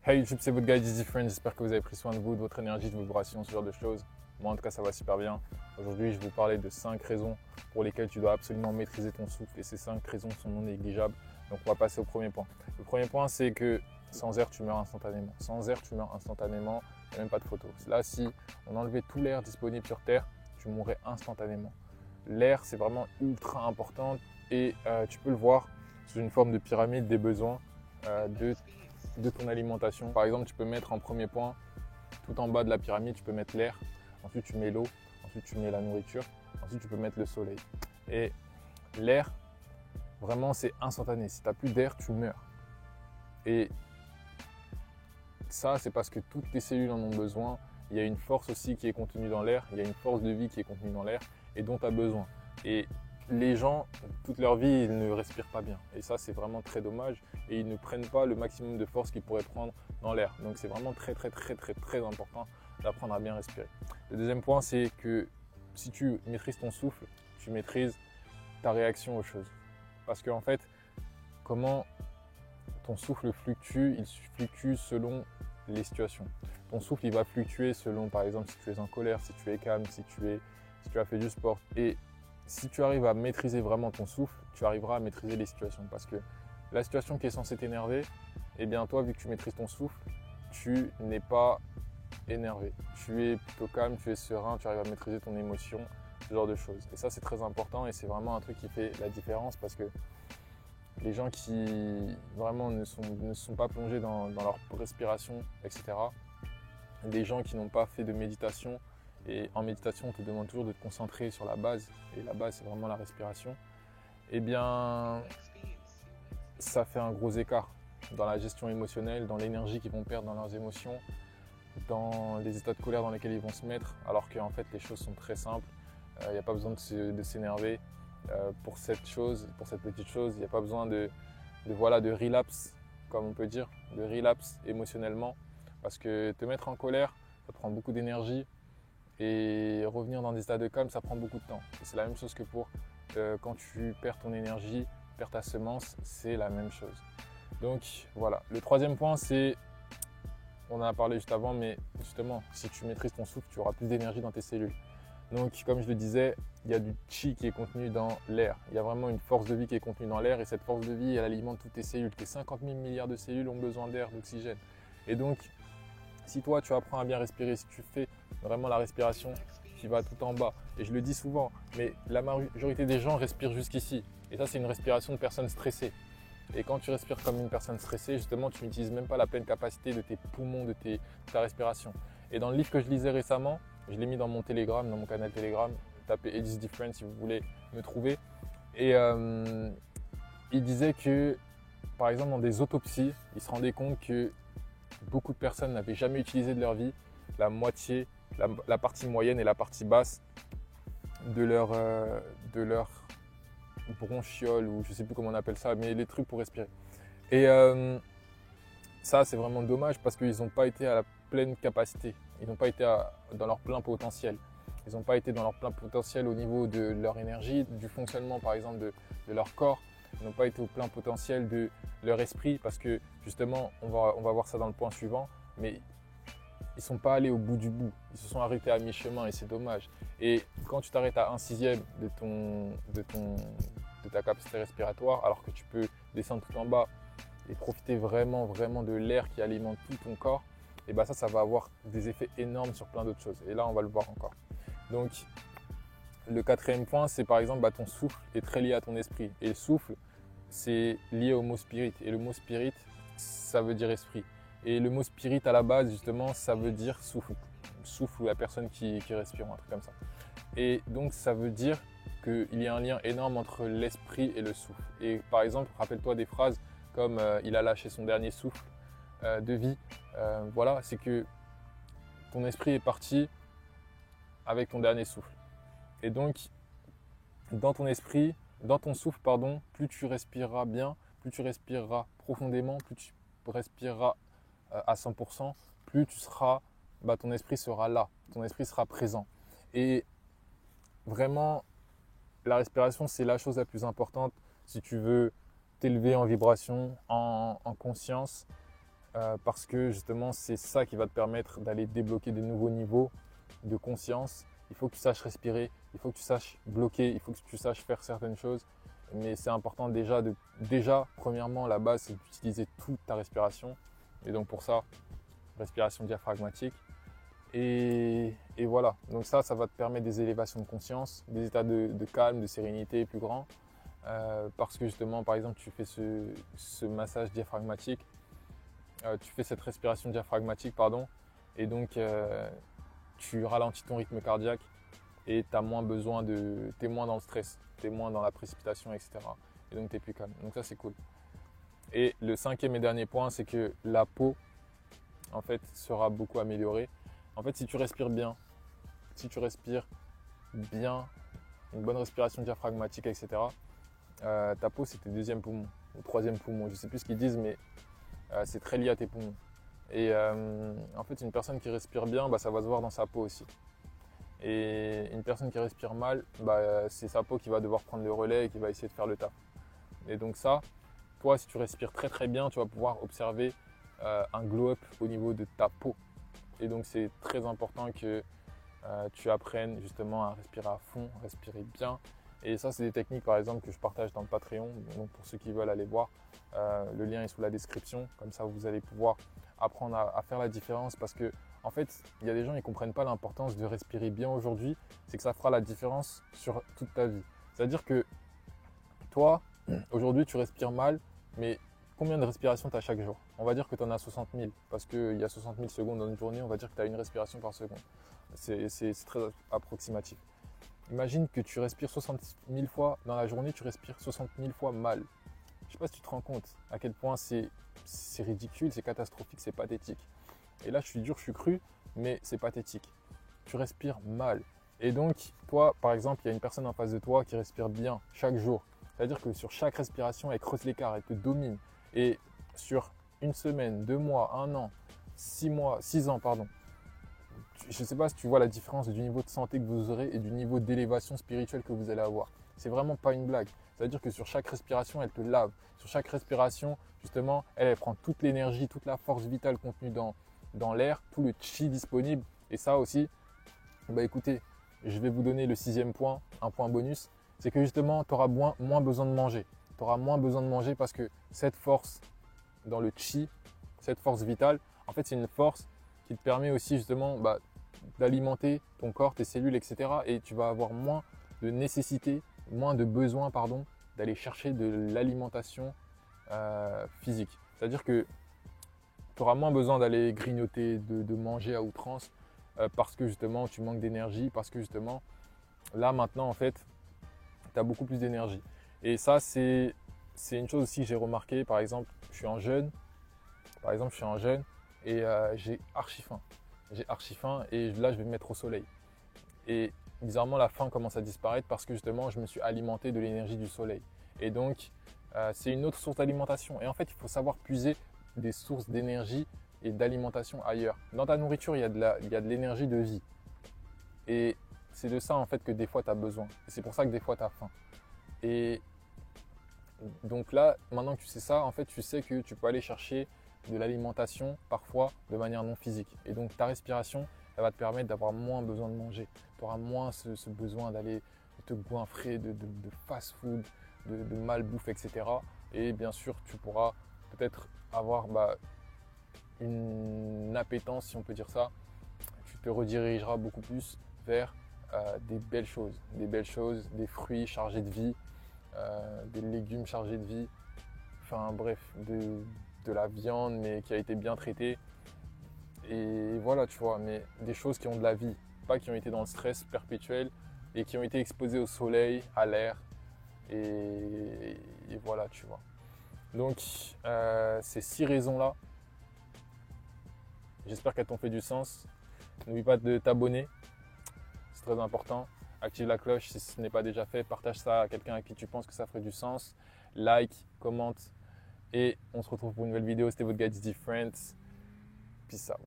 Hey YouTube, c'est votre guy Dizzy Friend. J'espère que vous avez pris soin de vous, de votre énergie, de vos vibrations, ce genre de choses. Moi, en tout cas, ça va super bien. Aujourd'hui, je vais vous parler de 5 raisons pour lesquelles tu dois absolument maîtriser ton souffle. Et ces 5 raisons sont non négligeables. Donc, on va passer au premier point. Le premier point, c'est que sans air, tu meurs instantanément. Sans air, tu meurs instantanément. Il n'y a même pas de photo. Là, si on enlevait tout l'air disponible sur Terre, tu mourrais instantanément. L'air, c'est vraiment ultra important et tu peux le voir sous une forme de pyramide des besoins de ton alimentation. Par exemple, tu peux mettre en premier point, tout en bas de la pyramide, tu peux mettre l'air, ensuite tu mets l'eau, ensuite tu mets la nourriture, ensuite tu peux mettre le soleil. Et l'air, vraiment, c'est instantané. Si tu n'as plus d'air, tu meurs. Et ça, c'est parce que toutes tes cellules en ont besoin. Il y a une force aussi qui est contenue dans l'air, il y a une force de vie qui est contenue dans l'air et dont tu as besoin. Et les gens, toute leur vie, ils ne respirent pas bien. Et ça, c'est vraiment très dommage. Et ils ne prennent pas le maximum de force qu'ils pourraient prendre dans l'air. Donc, c'est vraiment très important d'apprendre à bien respirer. Le deuxième point, c'est que si tu maîtrises ton souffle, tu maîtrises ta réaction aux choses. Parce qu'en fait, comment ton souffle fluctue, il fluctue selon les situations. Ton souffle, il va fluctuer selon, par exemple, si tu es en colère, si tu es calme, si tu as fait du sport. Et si tu arrives à maîtriser vraiment ton souffle, tu arriveras à maîtriser les situations. Parce que la situation qui est censée t'énerver, eh bien toi, vu que tu maîtrises ton souffle, tu n'es pas énervé. Tu es plutôt calme, tu es serein, tu arrives à maîtriser ton émotion, ce genre de choses. Et ça, c'est très important et c'est vraiment un truc qui fait la différence parce que les gens qui vraiment ne sont pas plongés dans leur respiration, etc., des gens qui n'ont pas fait de méditation, et en méditation, on te demande toujours de te concentrer sur la base, et la base, c'est vraiment la respiration, eh bien, ça fait un gros écart dans la gestion émotionnelle, dans l'énergie qu'ils vont perdre dans leurs émotions, dans les états de colère dans lesquels ils vont se mettre, alors qu'en fait, les choses sont très simples. Il n'y a pas besoin de s'énerver pour cette chose, pour cette petite chose. Il n'y a pas besoin de relapse, comme on peut dire, de relapse émotionnellement, parce que te mettre en colère, ça prend beaucoup d'énergie. Et revenir dans des états de calme, ça prend beaucoup de temps. C'est la même chose que pour quand tu perds ton énergie, perds ta semence, c'est la même chose. Donc voilà. Le troisième point, c'est, on en a parlé juste avant, mais justement, si tu maîtrises ton souffle, tu auras plus d'énergie dans tes cellules. Donc comme je le disais, il y a du chi qui est contenu dans l'air. Il y a vraiment une force de vie qui est contenue dans l'air et cette force de vie, elle alimente toutes tes cellules. Tes 50 000 milliards de cellules ont besoin d'air, d'oxygène. Et donc, si toi, tu apprends à bien respirer, si tu fais vraiment la respiration qui va tout en bas, et je le dis souvent, mais la majorité des gens respirent jusqu'ici. Et ça, c'est une respiration de personnes stressées. Et quand tu respires comme une personne stressée, justement, tu n'utilises même pas la pleine capacité de tes poumons, de ta respiration. Et dans le livre que je lisais récemment, je l'ai mis dans mon Telegram, dans mon canal Telegram, tapez It's Different si vous voulez me trouver. Et il disait que, par exemple, dans des autopsies, il se rendait compte que beaucoup de personnes n'avaient jamais utilisé de leur vie la moitié, la partie moyenne et la partie basse de leur bronchiole, ou je ne sais plus comment on appelle ça, mais les trucs pour respirer. Et ça, c'est vraiment dommage parce qu'ils n'ont pas été à la pleine capacité. Ils n'ont pas été dans leur plein potentiel. Ils n'ont pas été dans leur plein potentiel au niveau de leur énergie, du fonctionnement par exemple de leur corps. Ils n'ont pas été au plein potentiel de leur esprit parce que justement, on va voir ça dans le point suivant, mais ils ne sont pas allés au bout du bout. Ils se sont arrêtés à mi-chemin et c'est dommage. Et quand tu t'arrêtes à 1/6 de ta capacité respiratoire, alors que tu peux descendre tout en bas et profiter vraiment de l'air qui alimente tout ton corps, et bien ça va avoir des effets énormes sur plein d'autres choses. Et là, on va le voir encore. Donc, le quatrième point, c'est par exemple, ton souffle est très lié à ton esprit. Et le souffle, c'est lié au mot spirit. Et le mot spirit, ça veut dire esprit. Et le mot spirit, à la base, justement, ça veut dire souffle. Souffle ou la personne qui respire, un truc comme ça. Et donc, ça veut dire qu'il y a un lien énorme entre l'esprit et le souffle. Et par exemple, rappelle-toi des phrases comme il a lâché son dernier souffle de vie. Voilà, c'est que ton esprit est parti avec ton dernier souffle. Et donc, dans ton esprit, dans ton souffle, pardon, plus tu respireras bien, plus tu respireras profondément, plus tu respireras à 100%, plus tu seras, ton esprit sera là, ton esprit sera présent. Et vraiment, la respiration, c'est la chose la plus importante si tu veux t'élever en vibration, en conscience. parce que justement c'est ça qui va te permettre d'aller débloquer de nouveaux niveaux de conscience. Il faut que tu saches respirer, il faut que tu saches bloquer, il faut que tu saches faire certaines choses. Mais c'est important déjà, premièrement, la base, c'est d'utiliser toute ta respiration. Et donc pour ça, respiration diaphragmatique. Et voilà, donc ça va te permettre des élévations de conscience, des états de calme, de sérénité plus grands. Parce que justement, par exemple, tu fais ce massage diaphragmatique, tu fais cette respiration diaphragmatique, pardon, et donc tu ralentis ton rythme cardiaque et tu as moins besoin t'es moins dans le stress, tu es moins dans la précipitation, etc. Et donc tu es plus calme. Donc ça, c'est cool. Et le cinquième et dernier point, c'est que la peau, en fait, sera beaucoup améliorée. En fait, si tu respires bien, une bonne respiration diaphragmatique, etc., ta peau, c'est tes deuxième poumon, ou troisième poumon. Je ne sais plus ce qu'ils disent, mais c'est très lié à tes poumons. Et en fait, une personne qui respire bien, ça va se voir dans sa peau aussi. Et une personne qui respire mal, c'est sa peau qui va devoir prendre le relais et qui va essayer de faire le taf. Et donc ça, toi, si tu respires très très bien, tu vas pouvoir observer un glow-up au niveau de ta peau. Et donc c'est très important que tu apprennes justement à respirer à fond, respirer bien. Et ça, c'est des techniques par exemple que je partage dans le Patreon. Donc pour ceux qui veulent aller voir, le lien est sous la description. Comme ça, vous allez pouvoir apprendre à faire la différence parce que en fait, il y a des gens qui ne comprennent pas l'importance de respirer bien aujourd'hui. C'est que ça fera la différence sur toute ta vie. C'est-à-dire que toi, aujourd'hui, tu respires mal, mais combien de respirations tu as chaque jour? On va dire que tu en as 60 000 parce qu'il y a 60 000 secondes dans une journée. On va dire que tu as une respiration par seconde. C'est très approximatif. Imagine que tu respires 60 000 fois dans la journée, tu respires 60 000 fois mal. Je ne sais pas si tu te rends compte à quel point c'est ridicule, c'est catastrophique, c'est pathétique. Et là, je suis dur, je suis cru, mais c'est pathétique. Tu respires mal. Et donc, toi, par exemple, il y a une personne en face de toi qui respire bien chaque jour. C'est-à-dire que sur chaque respiration, elle creuse l'écart, elle te domine. Et sur une semaine, 2 mois, 1 an, 6 ans, pardon. Je ne sais pas si tu vois la différence du niveau de santé que vous aurez et du niveau d'élévation spirituelle que vous allez avoir. C'est vraiment pas une blague. C'est-à-dire que sur chaque respiration, elle te lave. Sur chaque respiration, justement, elle prend toute l'énergie, toute la force vitale contenue dans l'air, tout le chi disponible. Et ça aussi, écoutez, je vais vous donner le 6e point, un point bonus. C'est que justement, tu auras moins besoin de manger. Tu auras moins besoin de manger parce que cette force dans le chi, cette force vitale, en fait, c'est une force qui te permet aussi justement d'alimenter ton corps, tes cellules, etc. Et tu vas avoir moins de nécessité, moins de besoin, d'aller chercher de l'alimentation physique. C'est-à-dire que tu auras moins besoin d'aller grignoter, de manger à outrance parce que justement tu manques d'énergie, parce que justement là maintenant en fait tu as beaucoup plus d'énergie. Et ça c'est une chose aussi que j'ai remarqué. Par exemple, je suis en jeûne et j'ai archi faim. Et là je vais me mettre au soleil. Et bizarrement la faim commence à disparaître parce que justement je me suis alimenté de l'énergie du soleil. Et donc c'est une autre source d'alimentation. Et en fait il faut savoir puiser des sources d'énergie et d'alimentation ailleurs. Dans ta nourriture, il y a de l'énergie de vie. Et c'est de ça en fait que des fois tu as besoin. Et c'est pour ça que des fois tu as faim. Et donc là, maintenant que tu sais ça, en fait tu sais que tu peux aller chercher de l'alimentation parfois de manière non physique. Et donc ta respiration, elle va te permettre d'avoir moins besoin de manger. Tu auras moins ce besoin d'aller te goinfrer de fast-food, de malbouffe, etc. Et bien sûr, tu pourras peut-être avoir une appétence, si on peut dire ça. Tu te redirigeras beaucoup plus vers des belles choses, des fruits chargés de vie, des légumes chargés de vie, enfin bref, de la viande mais qui a été bien traitée. Et voilà, tu vois, mais des choses qui ont de la vie, pas qui ont été dans le stress perpétuel et qui ont été exposées au soleil, à l'air. Et voilà, tu vois. Donc, ces 6 raisons-là, j'espère qu'elles t'ont fait du sens. N'oublie pas de t'abonner, c'est très important. Active la cloche si ce n'est pas déjà fait. Partage ça à quelqu'un à qui tu penses que ça ferait du sens. Like, commente. Et on se retrouve pour une nouvelle vidéo. C'était votre guide Different. Peace out.